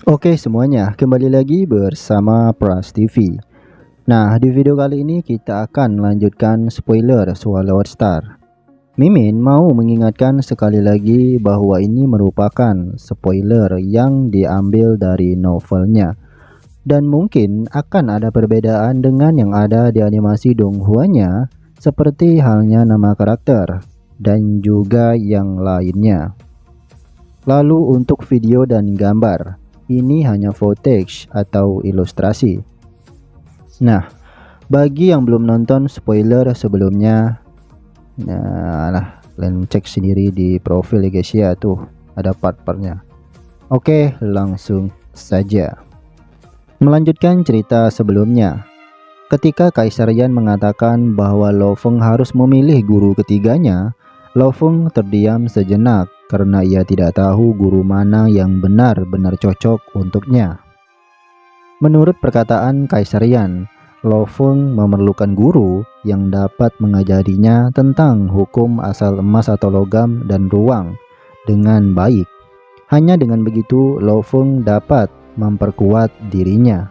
Oke semuanya, kembali lagi bersama Pras TV. Nah, di video kali ini kita akan melanjutkan spoiler Swallow Star. Mimin mau mengingatkan sekali lagi bahwa ini merupakan spoiler yang diambil dari novelnya. Dan mungkin akan ada perbedaan dengan yang ada di animasi Donghua-nya, seperti halnya nama karakter, dan juga yang lainnya. Lalu untuk video dan gambar, ini hanya footage atau ilustrasi. Nah, bagi yang belum nonton spoiler sebelumnya, kalian cek sendiri di profil ya guys ya, tuh ada part-partnya. Oke, langsung saja. Melanjutkan cerita sebelumnya. Ketika Kaisar Yan mengatakan bahwa Lo Feng harus memilih guru ketiganya, Lo Feng terdiam sejenak karena ia tidak tahu guru mana yang benar-benar cocok untuknya. Menurut perkataan Kaisar Yan, Lo Feng memerlukan guru yang dapat mengajarinya tentang hukum asal emas atau logam dan ruang dengan baik. Hanya dengan begitu Lo Feng dapat memperkuat dirinya.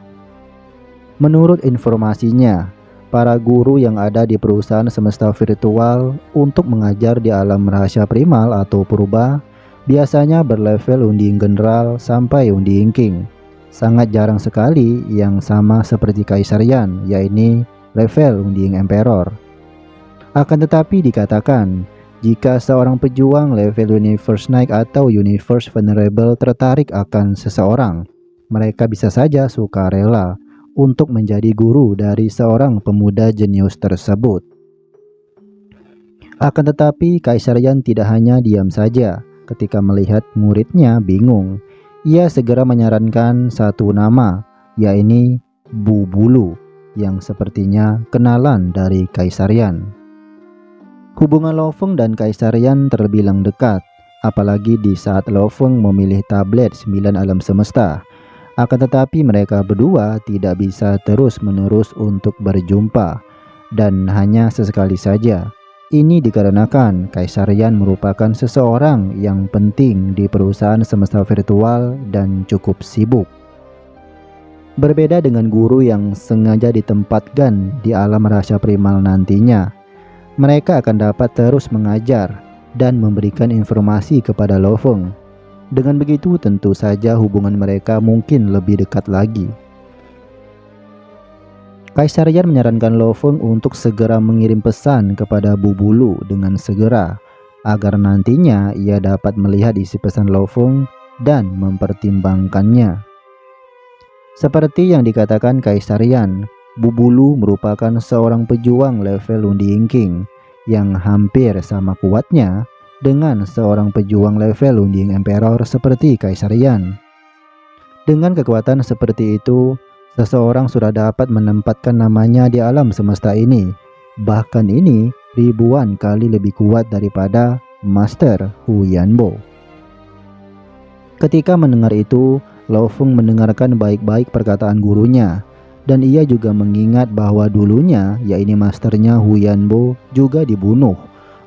Menurut informasinya, para guru yang ada di perusahaan semesta virtual untuk mengajar di alam rahasia primal atau purba biasanya berlevel unding general sampai unding king. Sangat jarang sekali yang sama seperti Kaisar Yan, yaitu level unding emperor. Akan tetapi dikatakan, jika seorang pejuang level Universe Knight atau Universe Venerable tertarik akan seseorang, mereka bisa saja sukarela untuk menjadi guru dari seorang pemuda jenius tersebut. Akan tetapi Kaisar Yan tidak hanya diam saja ketika melihat muridnya bingung. Ia segera menyarankan satu nama, yaitu Bu Bulu, yang sepertinya kenalan dari Kaisar Yan. Hubungan Lo Feng dan Kaisar Yan terbilang dekat, apalagi di saat Lo Feng memilih tablet 9 alam semesta. Akan tetapi mereka berdua tidak bisa terus-menerus untuk berjumpa, dan hanya sesekali saja. Ini dikarenakan Kaisar Yan merupakan seseorang yang penting di perusahaan semesta virtual dan cukup sibuk. Berbeda dengan guru yang sengaja ditempatkan di alam rahasia primal nantinya, mereka akan dapat terus mengajar dan memberikan informasi kepada Lo Feng. Dengan begitu tentu saja hubungan mereka mungkin lebih dekat lagi. Kaisar Yan menyarankan Lo Feng untuk segera mengirim pesan kepada Bu Bulu dengan segera, agar nantinya ia dapat melihat isi pesan Lo Feng dan mempertimbangkannya. Seperti yang dikatakan Kaisar Yan, Bu Bulu merupakan seorang pejuang level unding king yang hampir sama kuatnya dengan seorang pejuang level unding emperor seperti Kaisar Yan. Dengan kekuatan seperti itu, seseorang sudah dapat menempatkan namanya di alam semesta ini. Bahkan ini ribuan kali lebih kuat daripada Master Hu Yanbo. Ketika mendengar itu, Lo Feng mendengarkan baik-baik perkataan gurunya, dan ia juga mengingat bahwa dulunya, yaitu masternya Hu Yanbo, juga dibunuh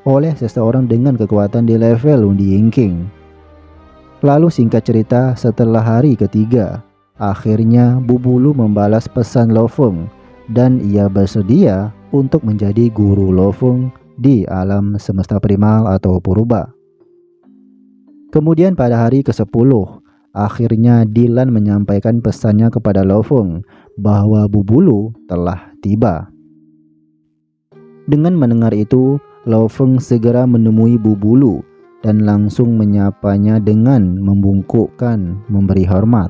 oleh seseorang dengan kekuatan di level unding king. Lalu singkat cerita, setelah hari ketiga, akhirnya Bu Bulu membalas pesan Lo Feng dan ia bersedia untuk menjadi guru Lo Feng di alam semesta primal atau purba. Kemudian pada hari ke-10, akhirnya Dylan menyampaikan pesannya kepada Lo Feng bahwa Bu Bulu telah tiba. Dengan mendengar itu, Lo Feng segera menemui Bu Bulu dan langsung menyapanya dengan membungkukkan memberi hormat.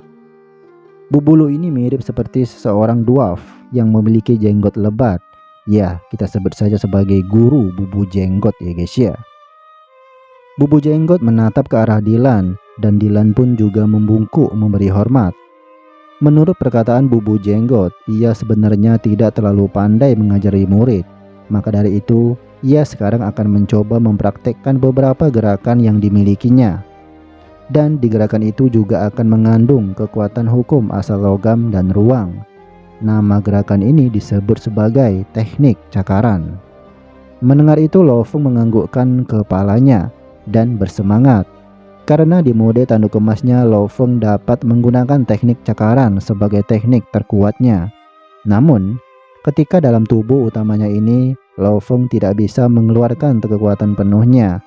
Bu Bulu ini mirip seperti seseorang dwarf yang memiliki jenggot lebat. Ya, kita sebut saja sebagai guru Bubu Jenggot ya guys ya. Bubu Jenggot menatap ke arah Dylan dan Dylan pun juga membungkuk memberi hormat. Menurut perkataan Bubu Jenggot, ia sebenarnya tidak terlalu pandai mengajari murid. Maka dari itu, ia sekarang akan mencoba mempraktekkan beberapa gerakan yang dimilikinya. Dan di gerakan itu juga akan mengandung kekuatan hukum asal logam dan ruang. Nama gerakan ini disebut sebagai teknik cakaran. Mendengar itu, Lo Feng menganggukkan kepalanya dan bersemangat. Karena di mode tanduk emasnya, Lo Feng dapat menggunakan teknik cakaran sebagai teknik terkuatnya. Namun, ketika dalam tubuh utamanya ini, Lo Feng tidak bisa mengeluarkan kekuatan penuhnya.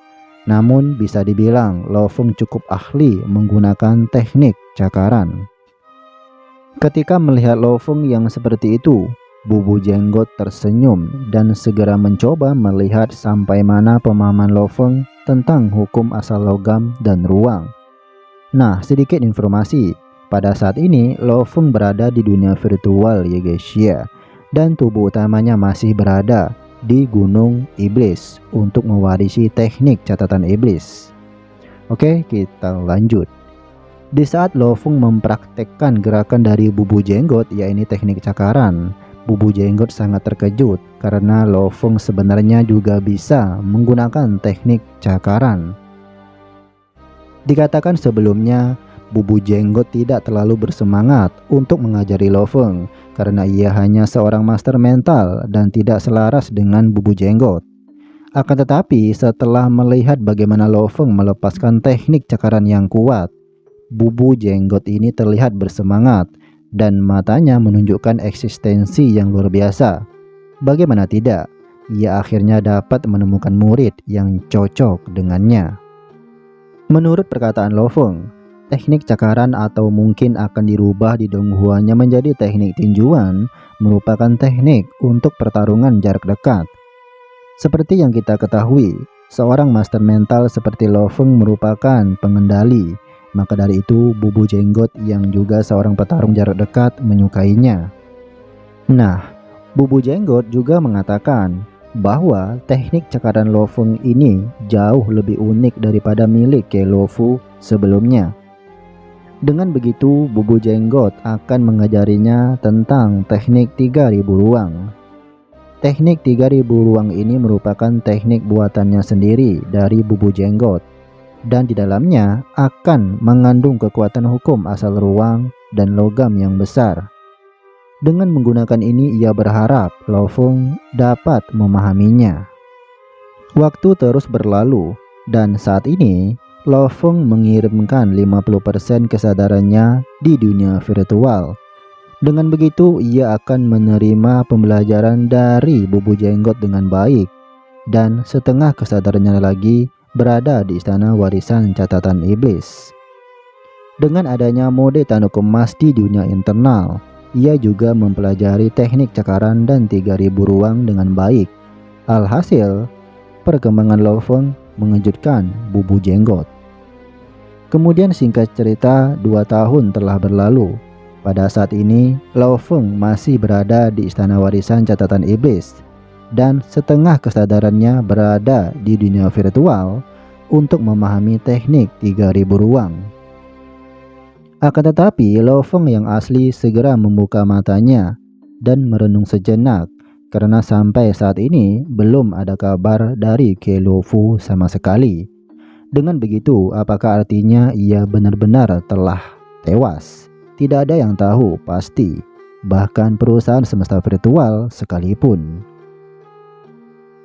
Namun bisa dibilang Lo Feng cukup ahli menggunakan teknik cakaran. Ketika melihat Lo Feng yang seperti itu, Bubu Jenggot tersenyum dan segera mencoba melihat sampai mana pemahaman Lo Feng tentang hukum asal logam dan ruang. Nah, sedikit informasi. Pada saat ini, Lo Feng berada di dunia virtual ya guys ya. Dan tubuh utamanya masih berada di Gunung Iblis untuk mewarisi teknik catatan iblis. Oke, kita lanjut. Di saat Lo Feng mempraktekkan gerakan dari Bubu Jenggot, yaitu teknik cakaran, Bubu Jenggot sangat terkejut karena Lo Feng sebenarnya juga bisa menggunakan teknik cakaran. Dikatakan sebelumnya, Bubu Jenggot tidak terlalu bersemangat untuk mengajari Lo Feng karena ia hanya seorang master mental dan tidak selaras dengan Bubu Jenggot. Akan tetapi setelah melihat bagaimana Lo Feng melepaskan teknik cakaran yang kuat, Bubu Jenggot ini terlihat bersemangat dan matanya menunjukkan eksistensi yang luar biasa. Bagaimana tidak, ia akhirnya dapat menemukan murid yang cocok dengannya. Menurut perkataan Lo Feng, teknik cakaran atau mungkin akan dirubah di Donghuanya menjadi teknik tinjuan merupakan teknik untuk pertarungan jarak dekat. Seperti yang kita ketahui, seorang master mental seperti Lo Feng merupakan pengendali. Maka dari itu, Bubu Jenggot yang juga seorang petarung jarak dekat menyukainya. Nah, Bubu Jenggot juga mengatakan bahwa teknik cakaran Lo Feng ini jauh lebih unik daripada milik Ke Lo Fu sebelumnya. Dengan begitu, Bubu Jenggot akan mengajarinya tentang teknik 3000 ruang. Teknik 3000 ruang ini merupakan teknik buatannya sendiri dari Bubu Jenggot. Dan di dalamnya akan mengandung kekuatan hukum asal ruang dan logam yang besar. Dengan menggunakan ini ia berharap Lo Feng dapat memahaminya. Waktu terus berlalu dan saat ini Lo Feng mengirimkan 50% kesadarannya di dunia virtual. Dengan begitu ia akan menerima pembelajaran dari Bubu Jenggot dengan baik dan setengah kesadarannya lagi berada di istana warisan catatan iblis. Dengan adanya mode tanduk emas di dunia internal, ia juga mempelajari teknik cakaran dan 3000 ruang dengan baik. Alhasil, perkembangan Lo Feng mengejutkan Bubu Jenggot. Kemudian singkat cerita, 2 tahun telah berlalu. Pada saat ini, Lo Feng masih berada di istana warisan catatan iblis dan setengah kesadarannya berada di dunia virtual untuk memahami teknik 3000 ruang. Akan tetapi Lo Feng yang asli segera membuka matanya dan merenung sejenak karena sampai saat ini belum ada kabar dari Ke Lo Fu sama sekali. Dengan begitu, apakah artinya ia benar-benar telah tewas? Tidak ada yang tahu pasti, bahkan perusahaan semesta virtual sekalipun.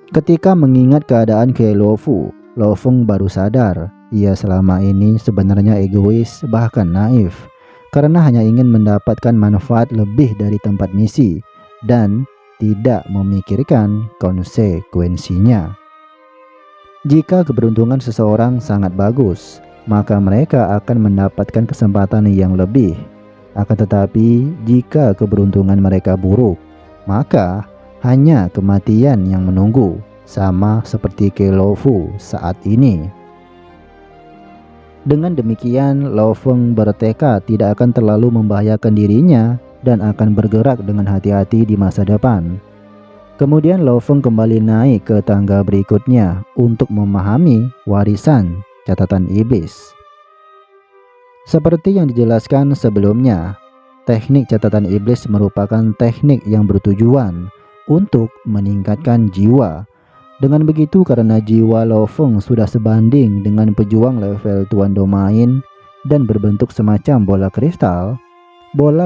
Ketika mengingat keadaan Ke Lo Fu, Lo Feng baru sadar ia selama ini sebenarnya egois bahkan naif karena hanya ingin mendapatkan manfaat lebih dari tempat misi dan tidak memikirkan konsekuensinya. Jika keberuntungan seseorang sangat bagus, maka mereka akan mendapatkan kesempatan yang lebih. Akan tetapi jika keberuntungan mereka buruk, maka hanya kematian yang menunggu, sama seperti Ke Lo Fu saat ini. Dengan demikian, Lo Feng bertekad tidak akan terlalu membahayakan dirinya dan akan bergerak dengan hati-hati di masa depan. Kemudian Lo Feng kembali naik ke tangga berikutnya untuk memahami warisan catatan iblis. Seperti yang dijelaskan sebelumnya, teknik catatan iblis merupakan teknik yang bertujuan untuk meningkatkan jiwa. Dengan begitu, karena jiwa Lo Feng sudah sebanding dengan pejuang level tuan domain dan berbentuk semacam bola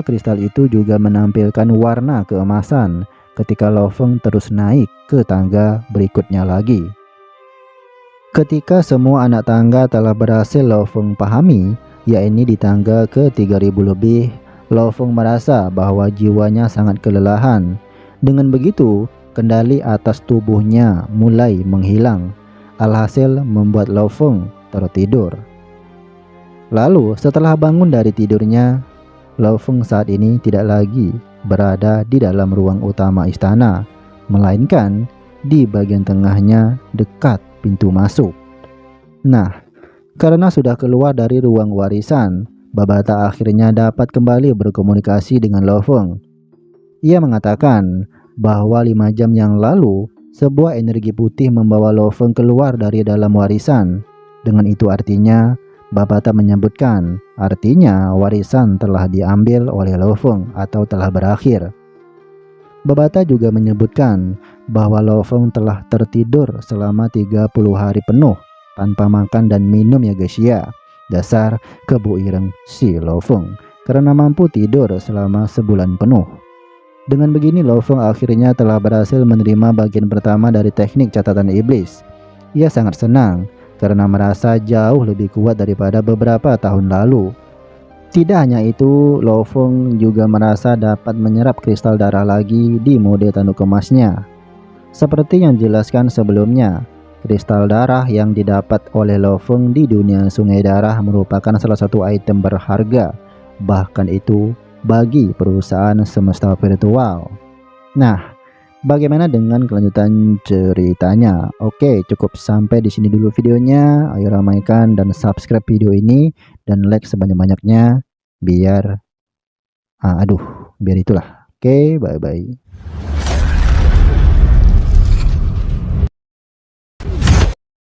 kristal itu juga menampilkan warna keemasan ketika Lo Feng terus naik ke tangga berikutnya lagi. Ketika semua anak tangga telah berhasil Lo Feng pahami, yakni di tangga ke 3000 lebih, Lo Feng merasa bahwa jiwanya sangat kelelahan. Dengan begitu, kendali atas tubuhnya mulai menghilang. Alhasil membuat Lo Feng tertidur. Lalu setelah bangun dari tidurnya, Lo Feng saat ini tidak lagi berada di dalam ruang utama istana, melainkan di bagian tengahnya dekat pintu masuk. Nah, karena sudah keluar dari ruang warisan, Babata akhirnya dapat kembali berkomunikasi dengan Lo Feng. Ia mengatakan bahwa 5 jam yang lalu, sebuah energi putih membawa Lo Feng keluar dari dalam warisan. Dengan itu artinya, Babata menyebutkan, artinya warisan telah diambil oleh Lo Feng atau telah berakhir. Babata juga menyebutkan bahwa Lo Feng telah tertidur selama 30 hari penuh tanpa makan dan minum ya guys ya. Dasar kebu ireng si Lo Feng karena mampu tidur selama sebulan penuh. Dengan begini Lo Feng akhirnya telah berhasil menerima bagian pertama dari teknik catatan iblis. Ia sangat senang karena merasa jauh lebih kuat daripada beberapa tahun lalu. Tidak hanya itu, Lo Feng juga merasa dapat menyerap kristal darah lagi di mode tanduk emasnya. Seperti yang dijelaskan sebelumnya, kristal darah yang didapat oleh Lo Feng di dunia sungai darah merupakan salah satu item berharga, bahkan itu bagi perusahaan semesta virtual. Nah, bagaimana dengan kelanjutan ceritanya? Oke, cukup sampai di sini dulu videonya. Ayo ramaikan dan subscribe video ini dan like sebanyak-banyaknya biar biar itulah. Oke, bye bye.